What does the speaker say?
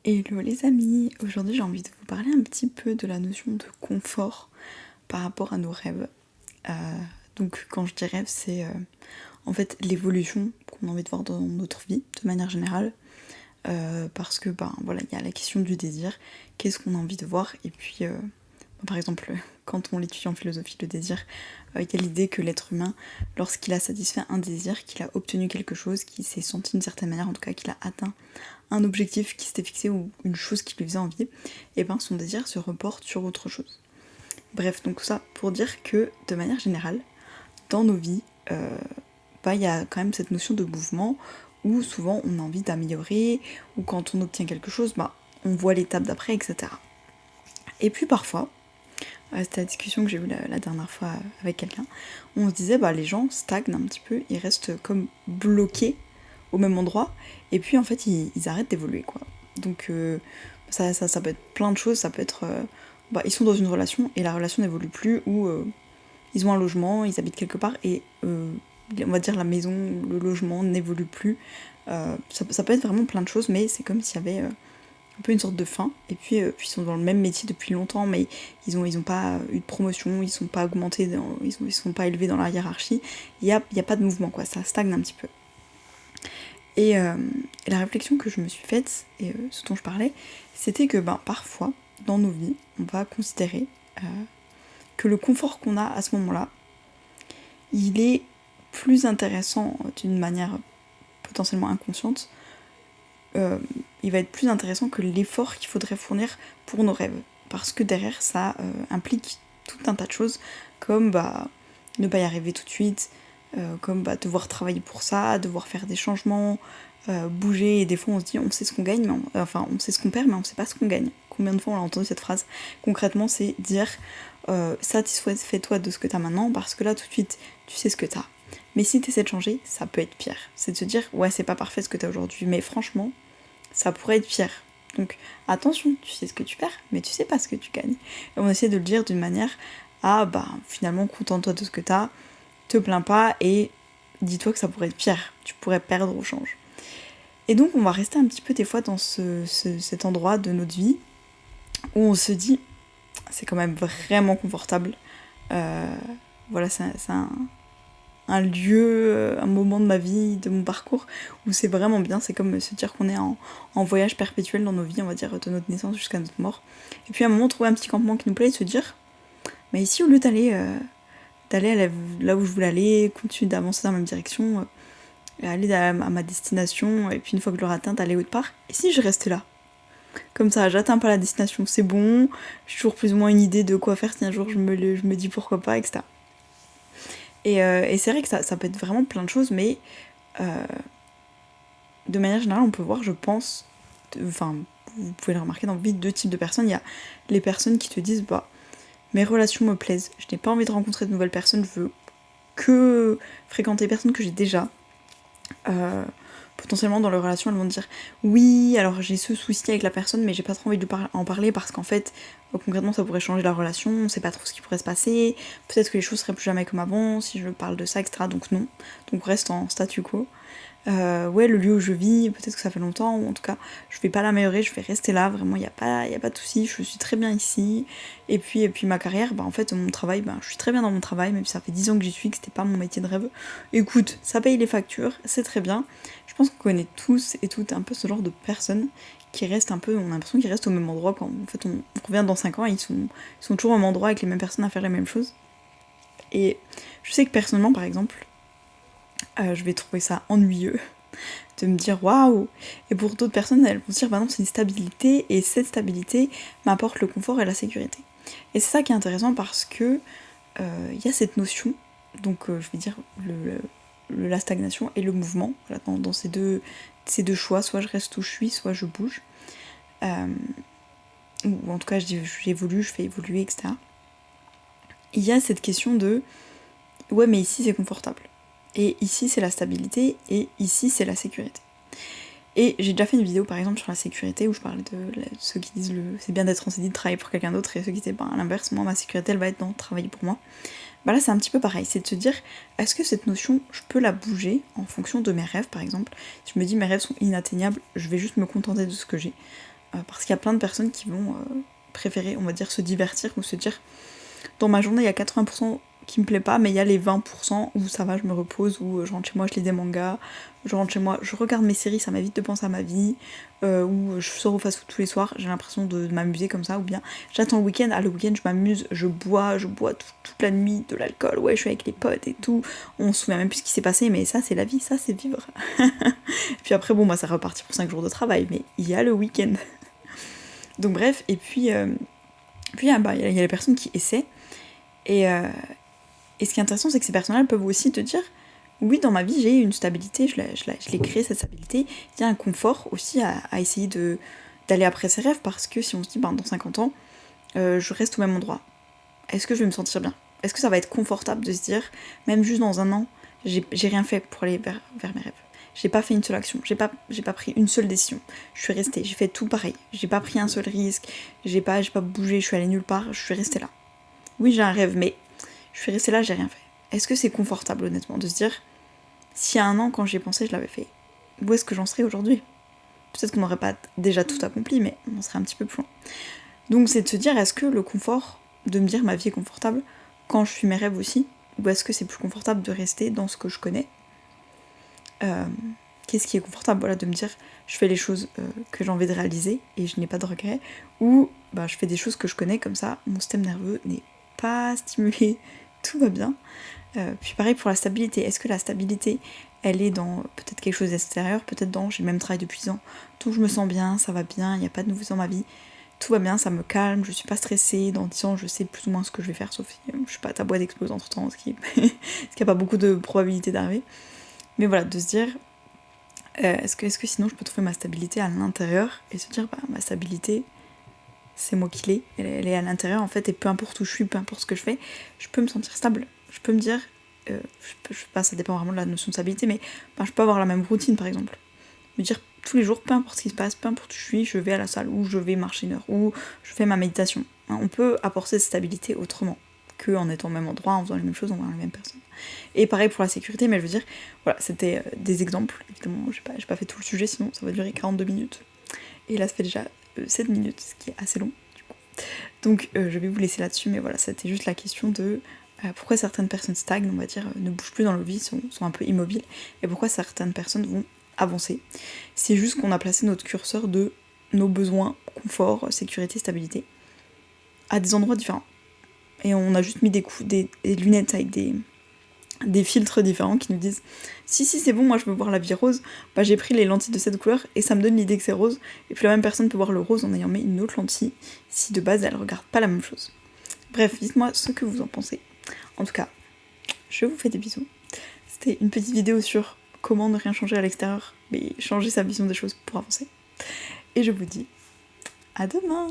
Hello les amis, aujourd'hui j'ai envie de vous parler un petit peu de la notion de confort par rapport à nos rêves. Donc quand je dis rêve, c'est en fait l'évolution qu'on a envie de voir dans notre vie de manière générale. Parce que voilà, il y a la question du désir, qu'est-ce qu'on a envie de voir, et puis par exemple quand on l'étudie en philosophie, le désir, il y a l'idée que l'être humain, lorsqu'il a satisfait un désir, qu'il a obtenu quelque chose, qu'il s'est senti d'une certaine manière, en tout cas qu'il a atteint un objectif qui s'était fixé ou une chose qui lui faisait envie, et ben son désir se reporte sur autre chose. Bref, donc ça pour dire que de manière générale, dans nos vies, il y a quand même cette notion de mouvement où souvent on a envie d'améliorer, ou quand on obtient quelque chose, on voit l'étape d'après, etc. Et puis parfois, c'était la discussion que j'ai eue la dernière fois avec quelqu'un, on se disait les gens stagnent un petit peu, ils restent comme bloqués au même endroit, et puis en fait ils arrêtent d'évoluer quoi. Donc ça peut être plein de choses, ça peut être ils sont dans une relation et la relation n'évolue plus, ou ils ont un logement, ils habitent quelque part et on va dire la maison, le logement n'évolue plus. Ça peut être vraiment plein de choses, mais c'est comme s'il y avait un peu une sorte de fin, et puis ils sont dans le même métier depuis longtemps, mais ils ont pas eu de promotion, ils sont pas augmentés, ils sont pas élevés dans la hiérarchie, il y a pas de mouvement quoi, ça stagne un petit peu. Et la réflexion que je me suis faite, et ce dont je parlais, c'était que parfois, dans nos vies, on va considérer que le confort qu'on a à ce moment-là, il est plus intéressant d'une manière potentiellement inconsciente, il va être plus intéressant que l'effort qu'il faudrait fournir pour nos rêves. Parce que derrière, ça implique tout un tas de choses, comme ne pas y arriver tout de suite, comme devoir travailler pour ça, devoir faire des changements, bouger, et des fois on se dit on sait ce qu'on gagne, mais on sait ce qu'on perd, mais on sait pas ce qu'on gagne. Combien de fois on a entendu cette phrase? Concrètement, c'est dire satisfais-toi de ce que t'as maintenant, parce que là tout de suite tu sais ce que t'as. Mais si t'essaies de changer, ça peut être pire. C'est de se dire ouais, c'est pas parfait ce que t'as aujourd'hui, mais franchement, ça pourrait être pire. Donc attention, tu sais ce que tu perds, mais tu sais pas ce que tu gagnes. Et on essaie de le dire d'une manière à finalement contente-toi de ce que t'as, te plains pas et dis-toi que ça pourrait être pire. Tu pourrais perdre au change. Et donc on va rester un petit peu des fois dans cet endroit de notre vie où on se dit c'est quand même vraiment confortable. Voilà, c'est un lieu, un moment de ma vie, de mon parcours, où c'est vraiment bien. C'est comme se dire qu'on est en voyage perpétuel dans nos vies, on va dire, de notre naissance jusqu'à notre mort. Et puis à un moment, trouver un petit campement qui nous plaît et se dire, mais ici, au lieu d'aller là où je voulais aller, continuer d'avancer dans la même direction, aller à ma destination, et puis une fois que je l'aurai atteinte, aller autre part, et si je reste là? Comme ça, j'atteins pas la destination, c'est bon, j'ai toujours plus ou moins une idée de quoi faire si un jour je me dis pourquoi pas, etc. Et c'est vrai que ça peut être vraiment plein de choses, mais de manière générale, on peut voir, je pense, vous pouvez le remarquer dans la vie, deux types de personnes. Il y a les personnes qui te disent mes relations me plaisent, je n'ai pas envie de rencontrer de nouvelles personnes, je veux que fréquenter les personnes que j'ai déjà. Potentiellement dans leur relation, elles vont dire oui, alors j'ai ce souci avec la personne, mais j'ai pas trop envie de en parler parce qu'en fait, concrètement, ça pourrait changer la relation, on sait pas trop ce qui pourrait se passer, peut-être que les choses seraient plus jamais comme avant si je parle de ça, etc. Donc non, donc on reste en statu quo. Ouais, le lieu où je vis, peut-être que ça fait longtemps, ou en tout cas, je vais pas l'améliorer, je vais rester là, vraiment, y a pas de souci, je suis très bien ici. Et puis ma carrière, en fait, mon travail, je suis très bien dans mon travail, même si ça fait 10 ans que j'y suis, que c'était pas mon métier de rêve. Écoute, ça paye les factures, c'est très bien. Je pense qu'on connaît tous et toutes un peu ce genre de personnes qui restent un peu, on a l'impression qu'ils restent au même endroit quand en fait on revient dans 5 ans et ils sont toujours au même endroit avec les mêmes personnes à faire les mêmes choses. Et je sais que personnellement, par exemple, je vais trouver ça ennuyeux de me dire waouh. Et pour d'autres personnes, elles vont se dire non, c'est une stabilité, et cette stabilité m'apporte le confort et la sécurité. Et c'est ça qui est intéressant, parce que y a cette notion, donc je vais dire la stagnation et le mouvement, voilà, dans ces deux choix, soit je reste où je suis, soit je bouge. Ou en tout cas j'évolue, je fais évoluer, etc. Il y a cette question de ouais, mais ici c'est confortable. Et ici c'est la stabilité, et ici c'est la sécurité. Et j'ai déjà fait une vidéo par exemple sur la sécurité où je parlais de ceux qui disent c'est bien d'être en CDI, de travailler pour quelqu'un d'autre, et ceux qui disaient à l'inverse, moi ma sécurité elle va être dans travailler pour moi. Là c'est un petit peu pareil, c'est de se dire est-ce que cette notion je peux la bouger en fonction de mes rêves par exemple. Si je me dis mes rêves sont inatteignables, je vais juste me contenter de ce que j'ai. parce qu'il y a plein de personnes qui vont préférer, on va dire, se divertir ou se dire dans ma journée il y a 80% qui me plaît pas, mais il y a les 20% où ça va, je me repose, où je rentre chez moi, je lis des mangas, je rentre chez moi, je regarde mes séries, ça m'évite de penser à ma vie, ou je sors au fast-food tous les soirs, j'ai l'impression de m'amuser comme ça, ou bien j'attends le week-end, le week-end je m'amuse, je bois toute la nuit de l'alcool, ouais je suis avec les potes et tout, on se souvient même plus ce qui s'est passé, mais ça c'est la vie, ça c'est vivre. Puis après bon bah ça repartit pour 5 jours de travail, mais il y a le week-end. Donc bref, et puis il y a les personnes qui essaient, et ce qui est intéressant, c'est que ces personnes-là peuvent aussi te dire oui, dans ma vie, j'ai une stabilité, je l'ai créée, cette stabilité. Il y a un confort aussi à essayer d'aller après ses rêves, parce que si on se dit, dans 50 ans, je reste au même endroit, est-ce que je vais me sentir bien? Est-ce que ça va être confortable de se dire, même juste dans un an, j'ai rien fait pour aller vers mes rêves? J'ai pas fait une seule action, j'ai pas pris une seule décision. Je suis restée, j'ai fait tout pareil. J'ai pas pris un seul risque, j'ai pas bougé, je suis allée nulle part, je suis restée là. Oui, j'ai un rêve, mais je suis restée là, j'ai rien fait. Est-ce que c'est confortable, honnêtement, de se dire, s'il y a un an, quand j'y ai pensé, je l'avais fait, où est-ce que j'en serais aujourd'hui? Peut-être qu'on n'aurait pas déjà tout accompli, mais on serait un petit peu plus loin. Donc c'est de se dire, est-ce que le confort, de me dire ma vie est confortable, quand je suis mes rêves aussi, ou est-ce que c'est plus confortable de rester dans ce que je connais? Qu'est-ce qui est confortable? Voilà, de me dire, je fais les choses que j'ai envie de réaliser, et je n'ai pas de regrets, ou je fais des choses que je connais, comme ça, mon système nerveux n'est pas stimulé, tout va bien. Puis pareil pour la stabilité, est-ce que la stabilité, elle est dans peut-être quelque chose d'extérieur, peut-être dans j'ai le même travail depuis 10 ans, donc je me sens bien, ça va bien, il n'y a pas de nouveauté dans ma vie, tout va bien, ça me calme, je suis pas stressée, dans 10 ans je sais plus ou moins ce que je vais faire, sauf si je sais pas, ta boîte explose entre temps, ce qui a pas beaucoup de probabilité d'arriver. Mais voilà, de se dire, est-ce que sinon je peux trouver ma stabilité à l'intérieur, et se dire, ma stabilité, c'est moi qui l'ai, elle est à l'intérieur en fait, et peu importe où je suis, peu importe ce que je fais, je peux me sentir stable. Je peux me dire, je sais pas, ça dépend vraiment de la notion de stabilité, mais je peux avoir la même routine par exemple. Me dire tous les jours, peu importe ce qui se passe, peu importe où je suis, je vais à la salle, ou je vais marcher une heure, ou je fais ma méditation. On peut apporter cette stabilité autrement qu'en étant au même endroit, en faisant les mêmes choses, en voyant les mêmes personnes. Et pareil pour la sécurité, mais je veux dire, voilà, c'était des exemples. Évidemment, j'ai pas fait tout le sujet, sinon ça va durer 42 minutes. Et là, ça fait déjà 7 minutes, ce qui est assez long, du coup. Donc, je vais vous laisser là-dessus, mais voilà, c'était juste la question de pourquoi certaines personnes stagnent, on va dire, ne bougent plus dans leur vie, sont un peu immobiles, et pourquoi certaines personnes vont avancer. C'est juste qu'on a placé notre curseur de nos besoins, confort, sécurité, stabilité, à des endroits différents. Et on a juste mis des lunettes avec des filtres différents qui nous disent si c'est bon, moi je veux voir la vie rose, j'ai pris les lentilles de cette couleur et ça me donne l'idée que c'est rose, et puis la même personne peut voir le rose en ayant mis une autre lentille si de base elle regarde pas la même chose. Bref, dites-moi ce que vous en pensez. En tout cas, je vous fais des bisous. C'était une petite vidéo sur comment ne rien changer à l'extérieur, mais changer sa vision des choses pour avancer. Et je vous dis à demain.